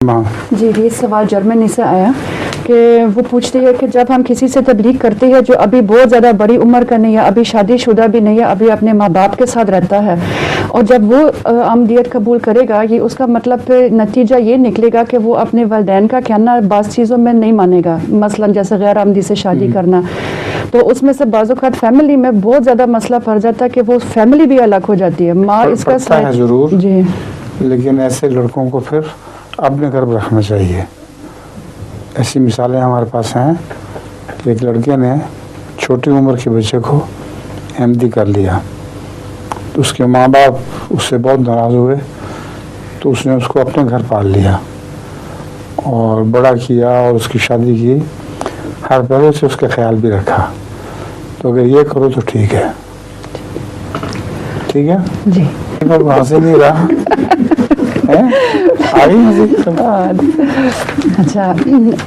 माँ। जी, ये सवाल जर्मनी से आया कि वो पूछती है कि जब हम किसी से तबलीग करते हैं जो अभी बहुत ज़्यादा बड़ी उम्र का नहीं है, अभी शादीशुदा भी नहीं है, अभी अपने माँ बाप के साथ रहता है, और जब वो अहमदियत कबूल करेगा, ये उसका मतलब फिर नतीजा ये निकलेगा कि वो अपने वालिदैन का कहना बाज़ चीज़ों में नहीं मानेगा, मसलन जैसे गैर आमदी से शादी करना, तो उसमें से बाज़ औक़ात फैमिली में बहुत ज़्यादा मसला पड़ जाता है कि वो फैमिली भी अलग हो जाती है। माँ इसका है ज़रूर जी, लेकिन ऐसे लड़कों को फिर अपने घर रखना चाहिए। ऐसी मिसालें हमारे पास हैं कि एक लड़के ने छोटी उम्र के बच्चे को अहमदी कर लिया, तो उसके माँ बाप उससे बहुत नाराज़ हुए, तो उसने उसको अपने घर पाल लिया और बड़ा किया और उसकी शादी की, हर पहलू से उसका ख्याल भी रखा। तो अगर ये करो तो ठीक है, ठीक है जी। वहाँ से नहीं रहा है अच्छा,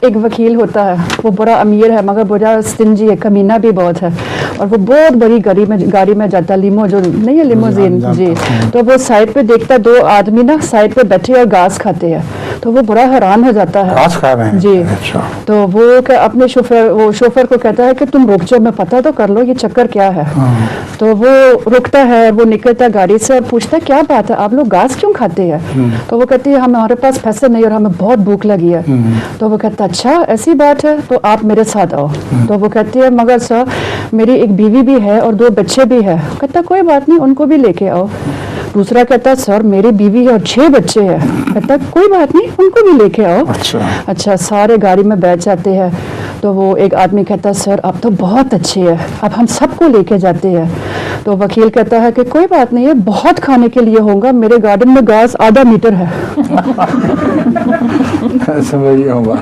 एक वकील होता है, वो बड़ा अमीर है मगर बड़ा स्टिंजी है, कमीना भी बहुत है, और वो बहुत बड़ी गाड़ी में जाता है, लिमो जो नहीं है, लिमोजीन जी, तो वो साइड पे देखता है 2 आदमी ना साइड पे बैठे और घास खाते हैं, तो वो बड़ा हैरान हो जाता है। घास खा रहे हैं जी। अच्छा। तो वो अपने शोफर को कहता है कि तुम रुक जाओ, मैं पता तो कर लो ये चक्कर क्या है। तो वो रुकता है, वो निकलता है गाड़ी से और पूछता है क्या बात है, आप लोग घास क्यों खाते हैं? तो वो कहती है हमारे पास पैसे नहीं और हमें बहुत भूख लगी है। तो वो कहता अच्छा ऐसी बात है, तो आप मेरे साथ आओ। तो वो कहती है मगर सर मेरी एक बीवी भी है और 2 बच्चे भी है। कहता कोई बात नहीं, उनको भी लेके आओ। दूसरा कहता सर मेरी बीवी है और 6 बच्चे हैं। कहता कोई बात नहीं, उनको भी लेके आओ। अच्छा, सारे गाड़ी में बैठ जाते हैं। तो वो एक आदमी कहता सर आप तो बहुत अच्छे हैं, अब हम सबको लेके जाते हैं। तो वकील कहता है कि कोई बात नहीं है, बहुत खाने के लिए होगा, मेरे गार्डन में घास आधा मीटर है। समझ गया होगा।